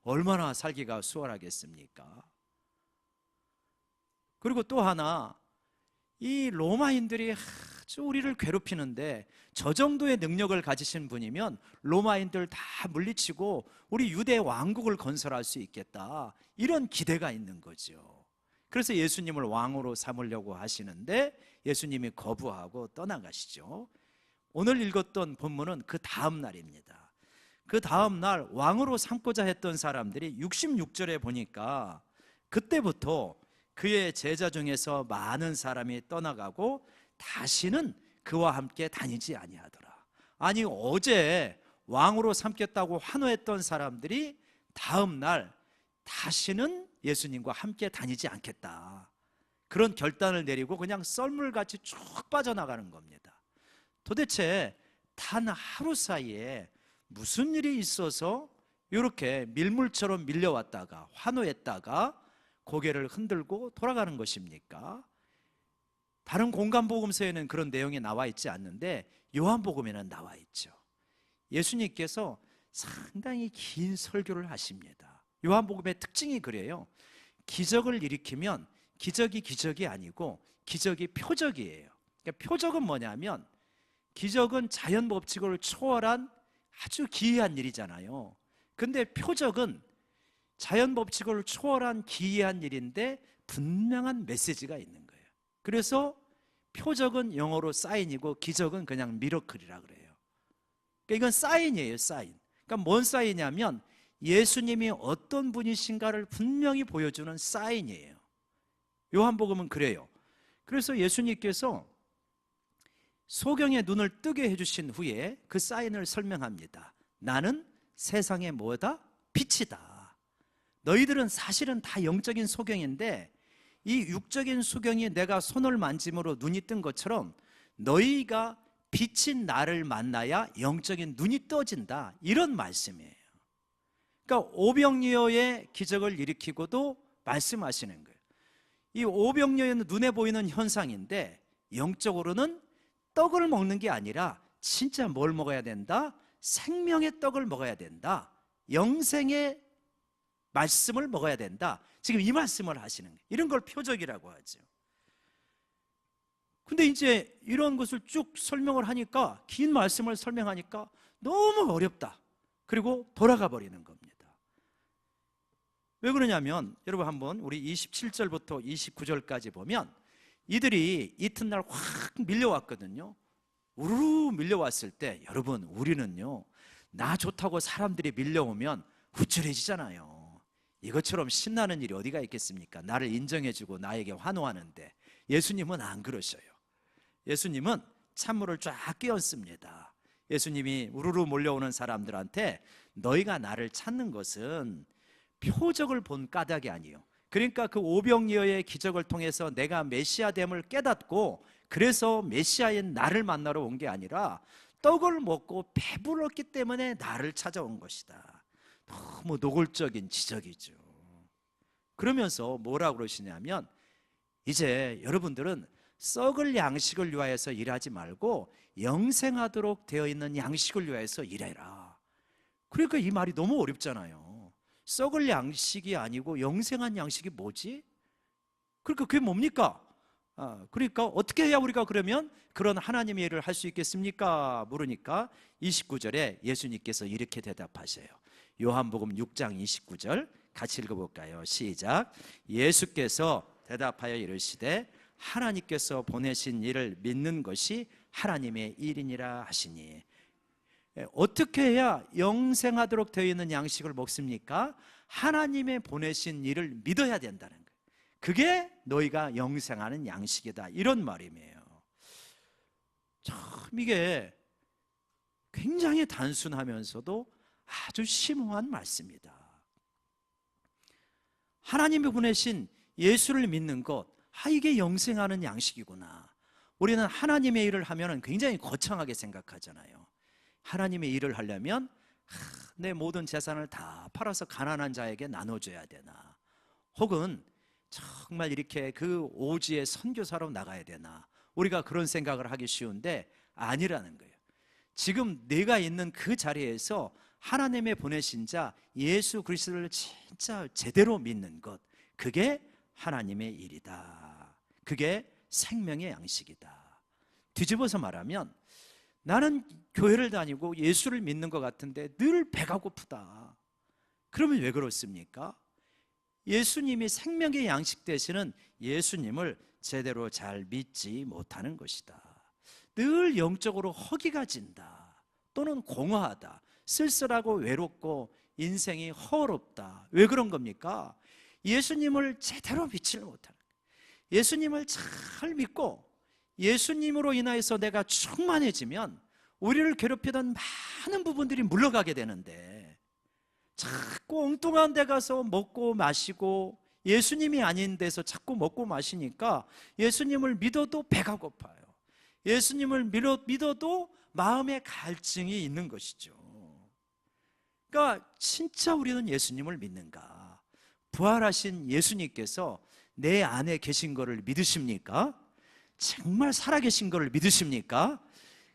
얼마나 살기가 수월하겠습니까? 그리고 또 하나, 이 로마인들이 아주 우리를 괴롭히는데 저 정도의 능력을 가지신 분이면 로마인들 다 물리치고 우리 유대 왕국을 건설할 수 있겠다, 이런 기대가 있는 거죠. 그래서 예수님을 왕으로 삼으려고 하시는데 예수님이 거부하고 떠나가시죠. 오늘 읽었던 본문은 그 다음 날입니다. 그 다음 날 왕으로 삼고자 했던 사람들이 66절에 보니까 그때부터 그의 제자 중에서 많은 사람이 떠나가고 다시는 그와 함께 다니지 아니하더라. 아니, 어제 왕으로 삼겠다고 환호했던 사람들이 다음 날 다시는 예수님과 함께 다니지 않겠다, 그런 결단을 내리고 그냥 썰물같이 쭉 빠져나가는 겁니다. 도대체 단 하루 사이에 무슨 일이 있어서 이렇게 밀물처럼 밀려왔다가 환호했다가 고개를 흔들고 돌아가는 것입니까? 다른 공간복음서에는 그런 내용이 나와 있지 않는데 요한복음에는 나와 있죠. 예수님께서 상당히 긴 설교를 하십니다. 요한복음의 특징이 그래요. 기적을 일으키면 기적이 기적이 아니고 기적이 표적이에요. 그러니까 표적은 뭐냐면, 기적은 자연 법칙을 초월한 아주 기이한 일이잖아요. 근데 표적은 자연 법칙을 초월한 기이한 일인데 분명한 메시지가 있는 거예요. 그래서 표적은 영어로 사인이고 기적은 그냥 미러클이라 그래요. 그러니까 이건 사인이에요, 사인. 그러니까 뭔 사인이냐면 예수님이 어떤 분이신가를 분명히 보여주는 사인이에요. 요한복음은 그래요. 그래서 예수님께서 소경의 눈을 뜨게 해주신 후에 그 사인을 설명합니다. 나는 세상의 뭐다? 빛이다. 너희들은 사실은 다 영적인 소경인데 이 육적인 소경이 내가 손을 만짐으로 눈이 뜬 것처럼 너희가 빛인 나를 만나야 영적인 눈이 떠진다, 이런 말씀이에요. 그러니까 오병이어의 기적을 일으키고도 말씀하시는 거예요. 이 오병이어는 눈에 보이는 현상인데 영적으로는 떡을 먹는 게 아니라 진짜 뭘 먹어야 된다? 생명의 떡을 먹어야 된다, 영생의 말씀을 먹어야 된다, 지금 이 말씀을 하시는 거예요. 이런 걸 표적이라고 하죠. 근데 이제 이런 것을 쭉 설명을 하니까, 긴 말씀을 설명하니까 너무 어렵다, 그리고 돌아가 버리는 겁니다. 왜 그러냐면 여러분 한번 우리 27절부터 29절까지 보면 이들이 이튿날 확 밀려왔거든요. 우르르 밀려왔을 때 여러분, 우리는요, 나 좋다고 사람들이 밀려오면 후줄해지잖아요. 이것처럼 신나는 일이 어디가 있겠습니까? 나를 인정해주고 나에게 환호하는데. 예수님은 안 그러셔요. 예수님은 찬물을 쫙 끼얹습니다. 예수님이 우르르 몰려오는 사람들한테 너희가 나를 찾는 것은 표적을 본 까닭이 아니에요. 그러니까 그 오병이어의 기적을 통해서 내가 메시아됨을 깨닫고 그래서 메시아인 나를 만나러 온 게 아니라 떡을 먹고 배불렀기 때문에 나를 찾아온 것이다. 너무 노골적인 지적이죠. 그러면서 뭐라고 그러시냐면, 이제 여러분들은 썩을 양식을 위하여서 일하지 말고 영생하도록 되어 있는 양식을 위하여서 일해라. 그러니까 이 말이 너무 어렵잖아요. 썩을 양식이 아니고 영생한 양식이 뭐지? 그러니까 그게 뭡니까? 그러니까 어떻게 해야 우리가 그러면 그런 하나님의 일을 할 수 있겠습니까? 물으니까 29절에 예수님께서 이렇게 대답하셔요. 요한복음 6장 29절 같이 읽어볼까요? 시작. 예수께서 대답하여 이르시되 하나님께서 보내신 이를 믿는 것이 하나님의 일이니라 하시니. 어떻게 해야 영생하도록 되어 있는 양식을 먹습니까? 하나님의 보내신 일을 믿어야 된다는 거예요. 그게 너희가 영생하는 양식이다, 이런 말이에요. 참 이게 굉장히 단순하면서도 아주 심오한 말씀이다. 하나님이 보내신 예수를 믿는 것, 이게 영생하는 양식이구나. 우리는 하나님의 일을 하면 굉장히 거창하게 생각하잖아요. 하나님의 일을 하려면 내 모든 재산을 다 팔아서 가난한 자에게 나눠줘야 되나, 혹은 정말 이렇게 그 오지의 선교사로 나가야 되나, 우리가 그런 생각을 하기 쉬운데 아니라는 거예요. 지금 내가 있는 그 자리에서 하나님의 보내신 자 예수 그리스도를 진짜 제대로 믿는 것, 그게 하나님의 일이다. 그게 생명의 양식이다. 뒤집어서 말하면 나는 교회를 다니고 예수를 믿는 것 같은데 늘 배가 고프다. 그러면 왜 그렇습니까? 예수님이 생명의 양식 되시는 예수님을 제대로 잘 믿지 못하는 것이다. 늘 영적으로 허기가 진다, 또는 공허하다, 쓸쓸하고 외롭고 인생이 허럽다. 왜 그런 겁니까? 예수님을 제대로 믿지를 못하는 거예요. 예수님을 잘 믿고 예수님으로 인하여서 내가 충만해지면 우리를 괴롭히던 많은 부분들이 물러가게 되는데, 자꾸 엉뚱한 데 가서 먹고 마시고 예수님이 아닌 데서 자꾸 먹고 마시니까 예수님을 믿어도 배가 고파요. 예수님을 믿어도 마음에 갈증이 있는 것이죠. 그러니까 진짜 우리는 예수님을 믿는가? 부활하신 예수님께서 내 안에 계신 것을 믿으십니까? 정말 살아계신 것을 믿으십니까?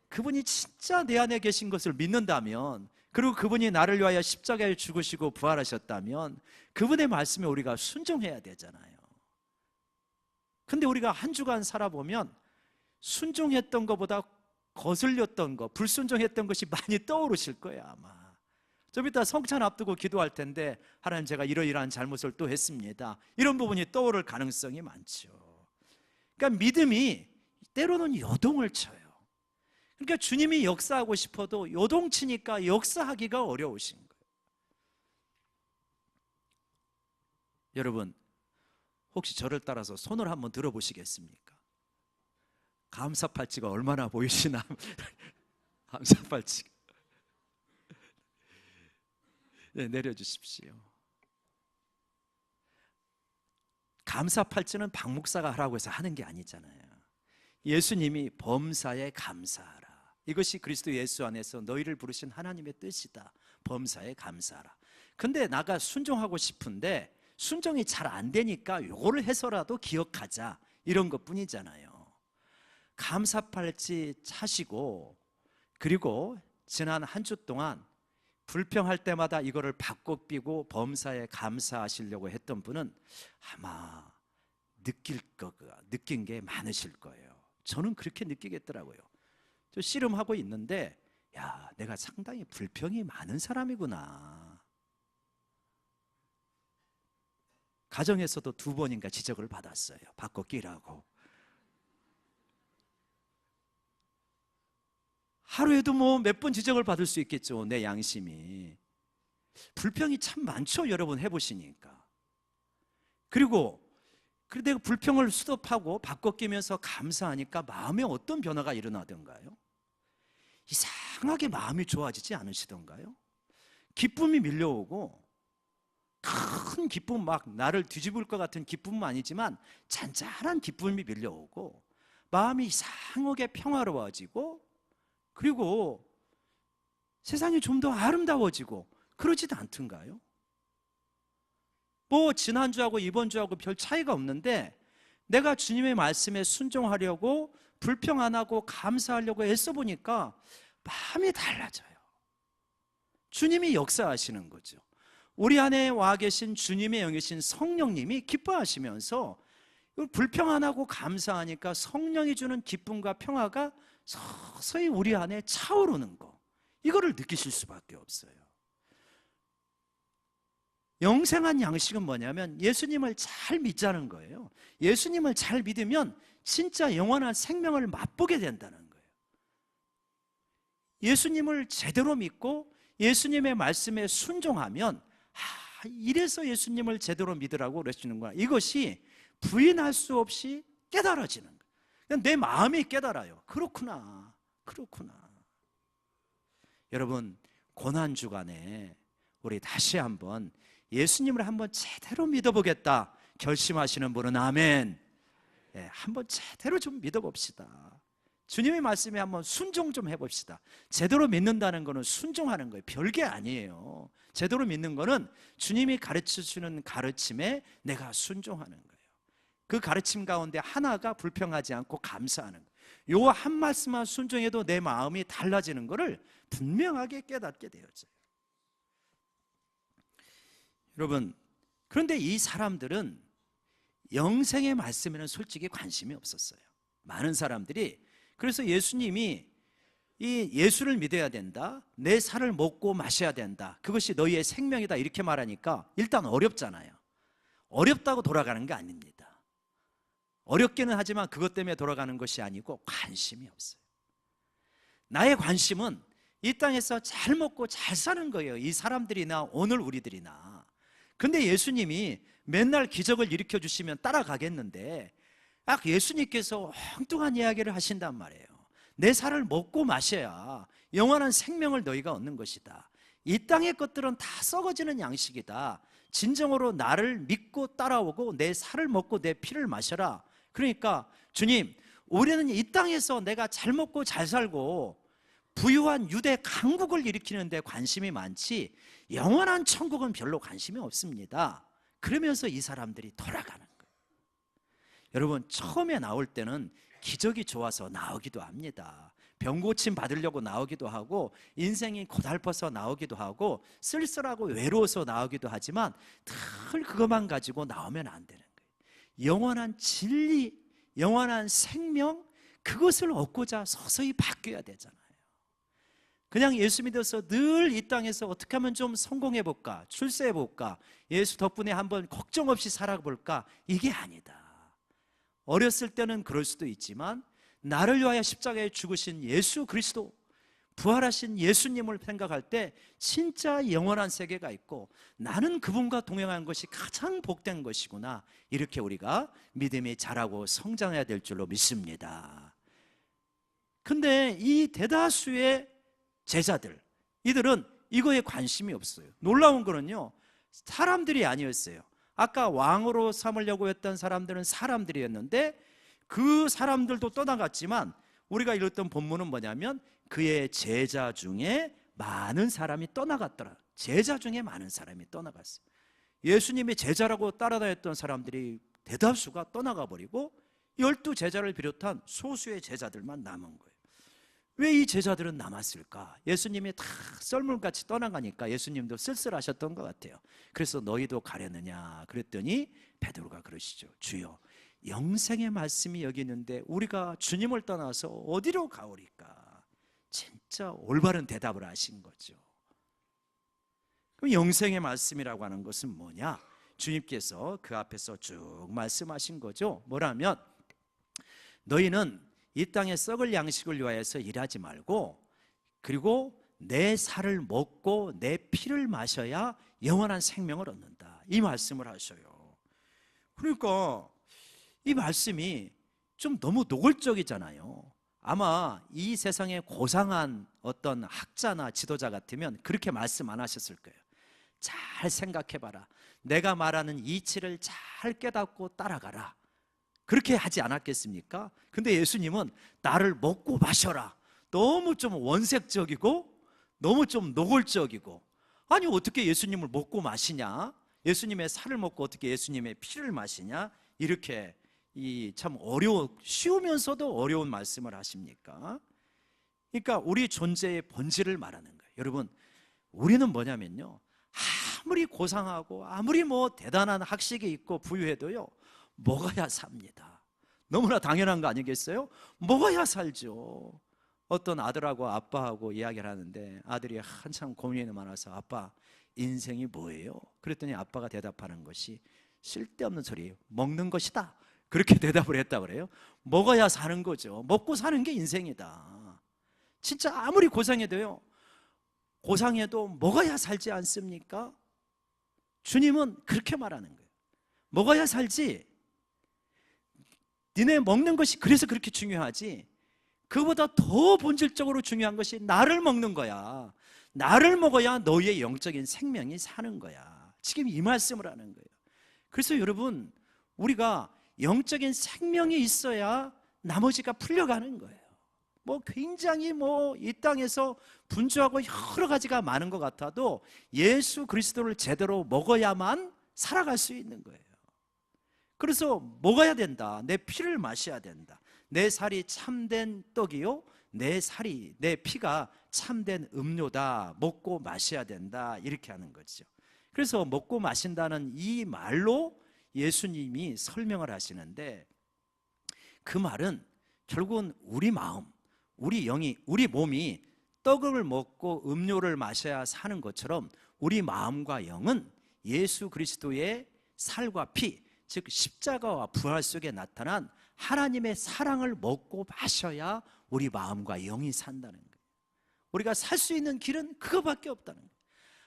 그분이 진짜 내 안에 계신 것을 믿는다면, 그리고 그분이 나를 위하여 십자가에 죽으시고 부활하셨다면 그분의 말씀에 우리가 순종해야 되잖아요. 근데 우리가 한 주간 살아보면 순종했던 것보다 거슬렸던 것, 불순종했던 것이 많이 떠오르실 거예요. 아마 좀 이따 성찬 앞두고 기도할 텐데, 하나님 제가 이러이러한 잘못을 또 했습니다, 이런 부분이 떠오를 가능성이 많죠. 그러니까 믿음이 때로는 요동을 쳐요. 그러니까 주님이 역사하고 싶어도 요동치니까 역사하기가 어려우신 거예요. 여러분, 혹시 저를 따라서 손을 한번 들어보시겠습니까? 감사팔찌가 얼마나 보이시나? 감사팔찌. 네, 내려주십시오. 감사팔찌는 박 목사가 하라고 해서 하는 게 아니잖아요. 예수님이 범사에 감사하라, 이것이 그리스도 예수 안에서 너희를 부르신 하나님의 뜻이다. 범사에 감사하라. 근데 나가 순종하고 싶은데 순종이 잘 안 되니까 요거를 해서라도 기억하자, 이런 것 뿐이잖아요. 감사팔찌 차시고, 그리고 지난 한 주 동안 불평할 때마다 이거를 받고 삐고 범사에 감사하시려고 했던 분은 아마 느낀 게 많으실 거예요. 저는 그렇게 느끼겠더라고요. 저 씨름하고 있는데, 야, 내가 상당히 불평이 많은 사람이구나. 가정에서도 2번인가 지적을 받았어요. 바꿔 끼라고. 하루에도 뭐 몇 번 지적을 받을 수 있겠죠. 내 양심이. 불평이 참 많죠. 여러분 해보시니까. 그리고 내가 불평을 수습하고 바꿔 끼면서 감사하니까 마음에 어떤 변화가 일어나던가요? 이상하게 마음이 좋아지지 않으시던가요? 기쁨이 밀려오고, 큰 기쁨, 막 나를 뒤집을 것 같은 기쁨은 아니지만 잔잔한 기쁨이 밀려오고, 마음이 이상하게 평화로워지고, 그리고 세상이 좀 더 아름다워지고, 그러지도 않던가요? 뭐 지난주하고 이번주하고 별 차이가 없는데, 내가 주님의 말씀에 순종하려고 불평 안 하고 감사하려고 애써 보니까 마음이 달라져요. 주님이 역사하시는 거죠. 우리 안에 와 계신 주님의 영이신 성령님이 기뻐하시면서 불평 안 하고 감사하니까 성령이 주는 기쁨과 평화가 서서히 우리 안에 차오르는 거, 이거를 느끼실 수밖에 없어요. 영생한 양식은 뭐냐면 예수님을 잘 믿자는 거예요. 예수님을 잘 믿으면 진짜 영원한 생명을 맛보게 된다는 거예요. 예수님을 제대로 믿고 예수님의 말씀에 순종하면, 이래서 예수님을 제대로 믿으라고 그러시는구나, 이것이 부인할 수 없이 깨달아지는 거예요. 그냥 내 마음이 깨달아요. 그렇구나. 여러분, 고난주간에 우리 다시 한번 예수님을 한번 제대로 믿어보겠다 결심하시는 분은 아멘. 한번 제대로 좀 믿어봅시다. 주님의 말씀에 한번 순종 좀 해봅시다. 제대로 믿는다는 것은 순종하는 거예요. 별게 아니에요. 제대로 믿는 것은 주님이 가르쳐주는 가르침에 내가 순종하는 거예요. 그 가르침 가운데 하나가 불평하지 않고 감사하는 거예요. 요 한 말씀만 순종해도 내 마음이 달라지는 것을 분명하게 깨닫게 되어져요. 여러분, 그런데 이 사람들은 영생의 말씀에는 솔직히 관심이 없었어요. 많은 사람들이. 그래서 예수님이 이 예수를 믿어야 된다, 내 살을 먹고 마셔야 된다, 그것이 너희의 생명이다, 이렇게 말하니까 일단 어렵잖아요. 어렵다고 돌아가는 게 아닙니다. 어렵기는 하지만 그것 때문에 돌아가는 것이 아니고 관심이 없어요. 나의 관심은 이 땅에서 잘 먹고 잘 사는 거예요. 이 사람들이나 오늘 우리들이나. 근데 예수님이 맨날 기적을 일으켜 주시면 따라가겠는데, 예수님께서 엉뚱한 이야기를 하신단 말이에요. 내 살을 먹고 마셔야 영원한 생명을 너희가 얻는 것이다. 이 땅의 것들은 다 썩어지는 양식이다. 진정으로 나를 믿고 따라오고 내 살을 먹고 내 피를 마셔라. 그러니까 주님, 우리는 이 땅에서 내가 잘 먹고 잘 살고 부유한 유대 강국을 일으키는 데 관심이 많지 영원한 천국은 별로 관심이 없습니다. 그러면서 이 사람들이 돌아가는 거예요. 여러분, 처음에 나올 때는 기적이 좋아서 나오기도 합니다. 병 고침 받으려고 나오기도 하고, 인생이 고달퍼서 나오기도 하고, 쓸쓸하고 외로워서 나오기도 하지만 늘 그것만 가지고 나오면 안 되는 거예요. 영원한 진리, 영원한 생명, 그것을 얻고자 서서히 바뀌어야 되잖아요. 그냥 예수 믿어서 늘 이 땅에서 어떻게 하면 좀 성공해볼까, 출세해볼까, 예수 덕분에 한번 걱정 없이 살아볼까, 이게 아니다. 어렸을 때는 그럴 수도 있지만 나를 위하여 십자가에 죽으신 예수 그리스도, 부활하신 예수님을 생각할 때 진짜 영원한 세계가 있고 나는 그분과 동행하는 것이 가장 복된 것이구나, 이렇게 우리가 믿음이 자라고 성장해야 될 줄로 믿습니다. 근데 이 대다수의 제자들, 이들은 이거에 관심이 없어요. 놀라운 거는요, 사람들이 아니었어요. 아까 왕으로 삼으려고 했던 사람들은 사람들이었는데 그 사람들도 떠나갔지만 우리가 읽었던 본문은 뭐냐면 그의 제자 중에 많은 사람이 떠나갔더라. 제자 중에 많은 사람이 떠나갔어요. 예수님의 제자라고 따라다녔던 사람들이 대다수가 떠나가 버리고 12제자를 비롯한 소수의 제자들만 남은 거예요. 왜 이 제자들은 남았을까? 예수님이 다 썰물같이 떠나가니까 예수님도 쓸쓸하셨던 것 같아요. 그래서 너희도 가려느냐 그랬더니 베드로가 그러시죠. 주여, 영생의 말씀이 여기 있는데 우리가 주님을 떠나서 어디로 가오리까? 진짜 올바른 대답을 하신 거죠. 그럼 영생의 말씀이라고 하는 것은 뭐냐? 주님께서 그 앞에서 쭉 말씀하신 거죠. 뭐라면 너희는 이 땅에 썩을 양식을 위하여서 일하지 말고, 그리고 내 살을 먹고 내 피를 마셔야 영원한 생명을 얻는다, 이 말씀을 하셔요. 그러니까 이 말씀이 좀 너무 노골적이잖아요. 아마 이 세상에 고상한 어떤 학자나 지도자 같으면 그렇게 말씀 안 하셨을 거예요. 잘 생각해봐라, 내가 말하는 이치를 잘 깨닫고 따라가라, 그렇게 하지 않았겠습니까? 근데 예수님은 나를 먹고 마셔라, 너무 좀 원색적이고 너무 좀 노골적이고, 아니 어떻게 예수님을 먹고 마시냐, 예수님의 살을 먹고 어떻게 예수님의 피를 마시냐, 이렇게 참 쉬우면서도 어려운 말씀을 하십니까? 그러니까 우리 존재의 본질을 말하는 거예요. 여러분, 우리는 뭐냐면요, 아무리 고상하고 아무리 대단한 학식이 있고 부유해도요, 먹어야 삽니다. 너무나 당연한 거 아니겠어요? 먹어야 살죠. 어떤 아들하고 아빠하고 이야기를 하는데 아들이 한참 고민이 많아서 아빠, 인생이 뭐예요? 그랬더니 아빠가 대답하는 것이 쓸데없는 소리, 먹는 것이다, 그렇게 대답을 했다 그래요. 먹어야 사는 거죠. 먹고 사는 게 인생이다. 진짜 아무리 고상해도요, 고상해도 먹어야 살지 않습니까? 주님은 그렇게 말하는 거예요. 먹어야 살지. 니네 먹는 것이 그래서 그렇게 중요하지, 그보다 더 본질적으로 중요한 것이 나를 먹는 거야. 나를 먹어야 너희의 영적인 생명이 사는 거야. 지금 이 말씀을 하는 거예요. 그래서 여러분, 우리가 영적인 생명이 있어야 나머지가 풀려가는 거예요. 굉장히 이 땅에서 분주하고 여러 가지가 많은 것 같아도 예수 그리스도를 제대로 먹어야만 살아갈 수 있는 거예요. 그래서 먹어야 된다, 내 피를 마셔야 된다, 내 살이 참된 떡이요, 내 피가 참된 음료다, 먹고 마셔야 된다, 이렇게 하는 거죠. 그래서 먹고 마신다는 이 말로 예수님이 설명을 하시는데, 그 말은 결국은 우리 마음, 우리 영이, 우리 몸이 떡을 먹고 음료를 마셔야 사는 것처럼 우리 마음과 영은 예수 그리스도의 살과 피, 즉 십자가와 부활 속에 나타난 하나님의 사랑을 먹고 마셔야 우리 마음과 영이 산다는 거예요. 우리가 살 수 있는 길은 그거밖에 없다는 거예요.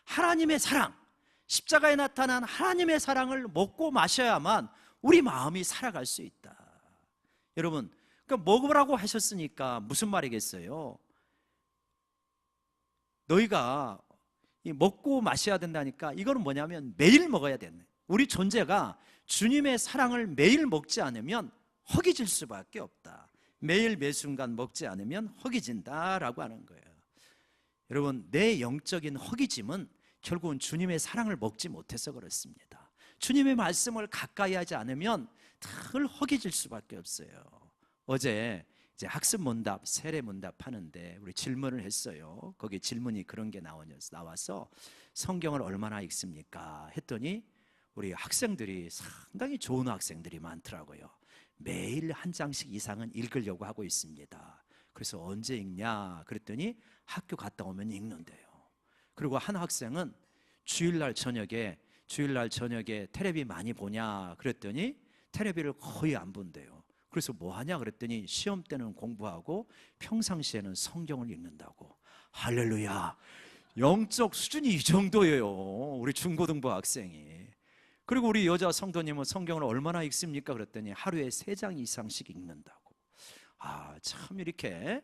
하나님의 사랑, 십자가에 나타난 하나님의 사랑을 먹고 마셔야만 우리 마음이 살아갈 수 있다. 여러분, 그러니까 먹으라고 하셨으니까 무슨 말이겠어요? 너희가 먹고 마셔야 된다니까, 이거는 뭐냐면 매일 먹어야 되네. 우리 존재가 주님의 사랑을 매일 먹지 않으면 허기질 수밖에 없다. 매일 매 순간 먹지 않으면 허기진다라고 하는 거예요. 여러분, 내 영적인 허기짐은 결국은 주님의 사랑을 먹지 못해서 그렇습니다. 주님의 말씀을 가까이 하지 않으면 늘 허기질 수밖에 없어요. 어제 이제 학습 문답, 세례 문답 하는데 우리 질문을 했어요. 거기 질문이 그런 게 나와서 성경을 얼마나 읽습니까? 했더니 우리 학생들이 상당히 좋은 학생들이 많더라고요. 매일 한 장씩 이상은 읽으려고 하고 있습니다. 그래서 언제 읽냐 그랬더니 학교 갔다 오면 읽는데요. 그리고 한 학생은 주일날 저녁에 텔레비 많이 보냐 그랬더니 텔레비를 거의 안 본대요. 그래서 뭐 하냐 그랬더니 시험 때는 공부하고 평상시에는 성경을 읽는다고. 할렐루야. 영적 수준이 이 정도예요, 우리 중고등부 학생이. 그리고 우리 여자 성도님은 성경을 얼마나 읽습니까 그랬더니 하루에 3장 이상씩 읽는다고. 참 이렇게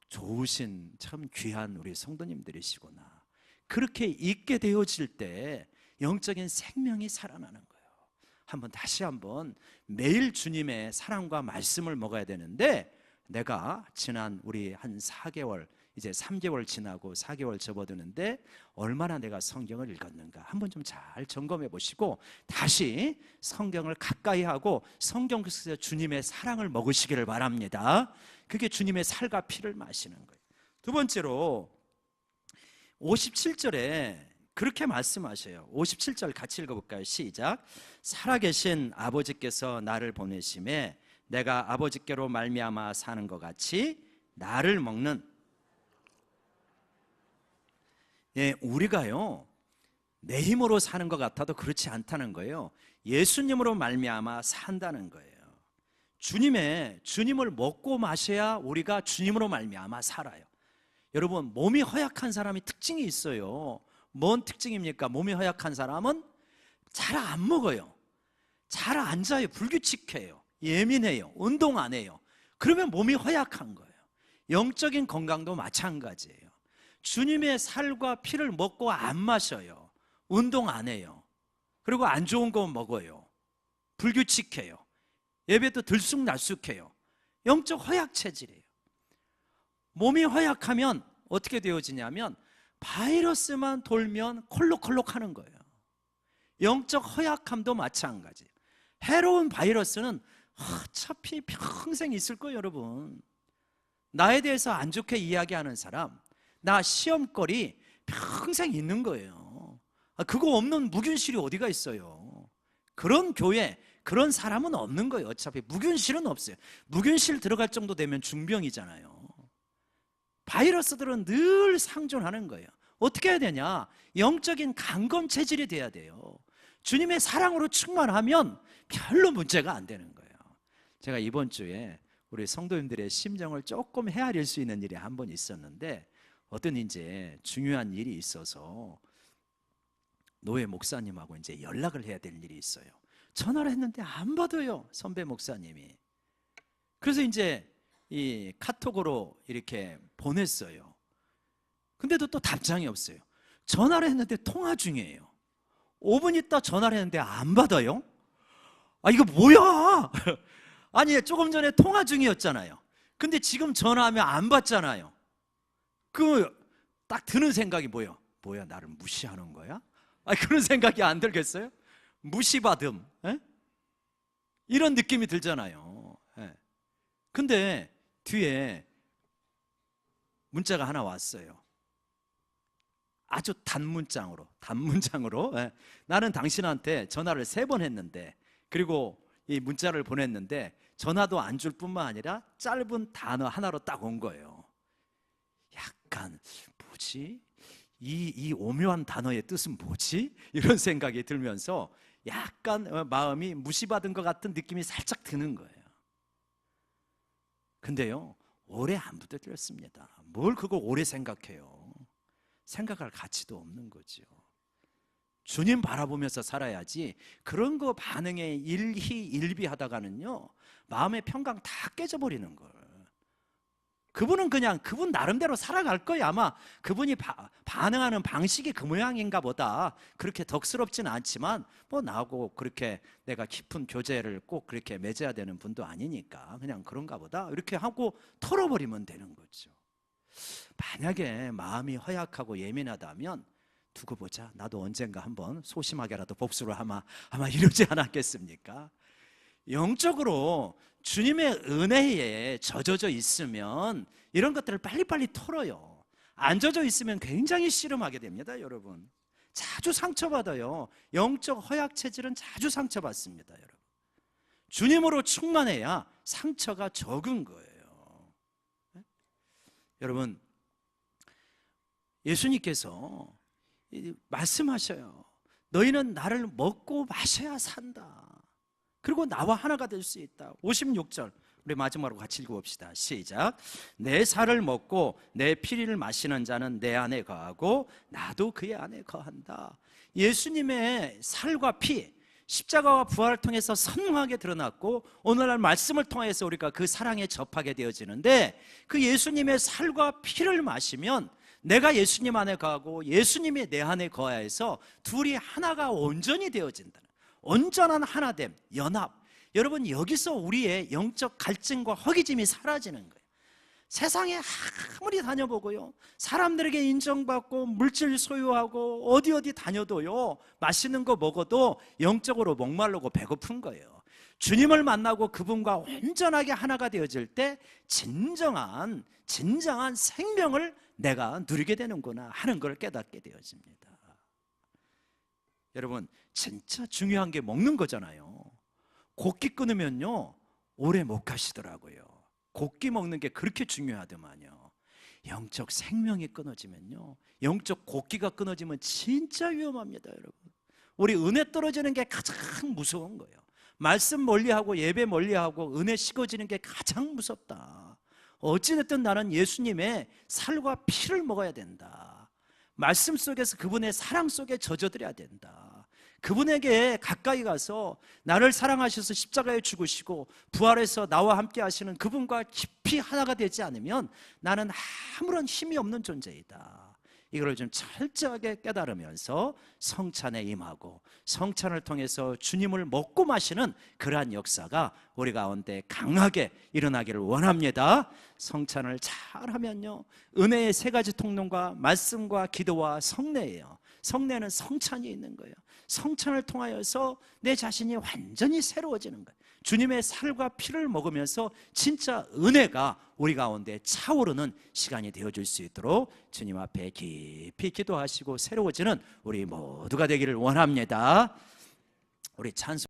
좋으신 참 귀한 우리 성도님들이시구나. 그렇게 읽게 되어질 때 영적인 생명이 살아나는 거예요. 다시 한번 매일 주님의 사랑과 말씀을 먹어야 되는데, 내가 지난 우리 한 4개월, 이제 3개월 지나고 4개월 접어드는데 얼마나 내가 성경을 읽었는가 한번 좀 잘 점검해 보시고 다시 성경을 가까이 하고 성경 속에서 주님의 사랑을 먹으시기를 바랍니다. 그게 주님의 살과 피를 마시는 거예요. 두 번째로 57절에 그렇게 말씀하셔요. 57절 같이 읽어볼까요? 시작. 살아계신 아버지께서 나를 보내심에 내가 아버지께로 말미암아 사는 것 같이 나를 먹는, 우리가요 내 힘으로 사는 것 같아도 그렇지 않다는 거예요. 예수님으로 말미암아 산다는 거예요. 주님을 먹고 마셔야 우리가 주님으로 말미암아 살아요. 여러분, 몸이 허약한 사람이 특징이 있어요. 뭔 특징입니까? 몸이 허약한 사람은 잘 안 먹어요, 잘 안 자요, 불규칙해요, 예민해요, 운동 안 해요. 그러면 몸이 허약한 거예요. 영적인 건강도 마찬가지예요. 주님의 살과 피를 먹고 안 마셔요, 운동 안 해요, 그리고 안 좋은 거 먹어요, 불규칙해요, 예배도 들쑥날쑥해요. 영적 허약 체질이에요. 몸이 허약하면 어떻게 되어지냐면 바이러스만 돌면 콜록콜록 하는 거예요. 영적 허약함도 마찬가지예요. 해로운 바이러스는 어차피 평생 있을 거예요. 여러분, 나에 대해서 안 좋게 이야기하는 사람, 나 시험거리 평생 있는 거예요. 그거 없는 무균실이 어디가 있어요? 그런 교회, 그런 사람은 없는 거예요. 어차피 무균실은 없어요. 무균실 들어갈 정도 되면 중병이잖아요. 바이러스들은 늘 상존하는 거예요. 어떻게 해야 되냐? 영적인 강건 체질이 돼야 돼요. 주님의 사랑으로 충만하면 별로 문제가 안 되는 거예요. 제가 이번 주에 우리 성도님들의 심정을 조금 헤아릴 수 있는 일이 한 번 있었는데, 어떤 이제 중요한 일이 있어서 노예 목사님하고 이제 연락을 해야 될 일이 있어요. 전화를 했는데 안 받아요, 선배 목사님이. 그래서 이제 이 카톡으로 이렇게 보냈어요. 근데도 또 답장이 없어요. 전화를 했는데 통화 중이에요. 5분 있다 전화를 했는데 안 받아요. 이거 뭐야? 아니, 조금 전에 통화 중이었잖아요. 근데 지금 전화하면 안 받잖아요. 딱 드는 생각이 뭐야, 나를 무시하는 거야? 그런 생각이 안 들겠어요? 무시받음, 이런 느낌이 들잖아요. 근데 뒤에 문자가 하나 왔어요. 아주 단문장으로 예, 나는 당신한테 전화를 3번 했는데, 그리고 이 문자를 보냈는데 전화도 안 줄 뿐만 아니라 짧은 단어 하나로 딱 온 거예요. 약간 뭐지? 이 오묘한 단어의 뜻은 뭐지? 이런 생각이 들면서 약간 마음이 무시받은 것 같은 느낌이 살짝 드는 거예요. 근데요, 오래 안 부대들였습니다. 뭘 그걸 오래 생각해요? 생각할 가치도 없는 거죠. 주님 바라보면서 살아야지. 그런 거 반응에 일희일비하다가는요, 마음의 평강 다 깨져버리는 걸. 그분은 그냥 그분 나름대로 살아갈 거예요. 아마 그분이 반응하는 방식이 그 모양인가 보다. 그렇게 덕스럽지는 않지만 뭐 나하고 그렇게 내가 깊은 교제를 꼭 그렇게 맺어야 되는 분도 아니니까 그냥 그런가 보다 이렇게 하고 털어버리면 되는 거죠. 만약에 마음이 허약하고 예민하다면 두고 보자, 나도 언젠가 한번 소심하게라도 복수를 아마 이러지 않았겠습니까? 영적으로 주님의 은혜에 젖어져 있으면 이런 것들을 빨리빨리 털어요. 안 젖어 있으면 굉장히 씨름하게 됩니다. 여러분, 자주 상처받아요. 영적 허약 체질은 자주 상처받습니다. 여러분, 주님으로 충만해야 상처가 적은 거예요. 여러분, 예수님께서 말씀하셔요. 너희는 나를 먹고 마셔야 산다. 그리고 나와 하나가 될 수 있다. 56절 우리 마지막으로 같이 읽어봅시다. 시작. 내 살을 먹고 내 피를 마시는 자는 내 안에 거하고 나도 그의 안에 거한다. 예수님의 살과 피, 십자가와 부활을 통해서 선명하게 드러났고 오늘날 말씀을 통해서 우리가 그 사랑에 접하게 되어지는데, 그 예수님의 살과 피를 마시면 내가 예수님 안에 거하고 예수님이 내 안에 거하여서 둘이 하나가 온전히 되어진다. 온전한 하나됨, 연합. 여러분, 여기서 우리의 영적 갈증과 허기짐이 사라지는 거예요. 세상에 아무리 다녀보고요, 사람들에게 인정받고 물질 소유하고 어디 다녀도요, 맛있는 거 먹어도 영적으로 목마르고 배고픈 거예요. 주님을 만나고 그분과 온전하게 하나가 되어질 때 진정한 생명을 내가 누리게 되는구나 하는 걸 깨닫게 되어집니다. 여러분, 진짜 중요한 게 먹는 거잖아요. 곡기 끊으면요 오래 못 가시더라고요. 곡기 먹는 게 그렇게 중요하더만요. 영적 생명이 끊어지면요, 영적 곡기가 끊어지면 진짜 위험합니다. 여러분, 우리 은혜 떨어지는 게 가장 무서운 거예요. 말씀 멀리하고 예배 멀리하고 은혜 식어지는 게 가장 무섭다. 어찌됐든 나는 예수님의 살과 피를 먹어야 된다. 말씀 속에서 그분의 사랑 속에 젖어들어야 된다. 그분에게 가까이 가서 나를 사랑하셔서 십자가에 죽으시고 부활해서 나와 함께 하시는 그분과 깊이 하나가 되지 않으면 나는 아무런 힘이 없는 존재이다. 이걸 좀 철저하게 깨달으면서 성찬에 임하고 성찬을 통해서 주님을 먹고 마시는 그러한 역사가 우리 가운데 강하게 일어나기를 원합니다. 성찬을 잘하면요, 은혜의 3가지 통로가 말씀과 기도와 성례예요. 성례는 성찬이 있는 거예요. 성찬을 통하여서 내 자신이 완전히 새로워지는 거예요. 주님의 살과 피를 먹으면서 진짜 은혜가 우리 가운데 차오르는 시간이 되어줄 수 있도록 주님 앞에 깊이 기도하시고 새로워지는 우리 모두가 되기를 원합니다. 우리 찬송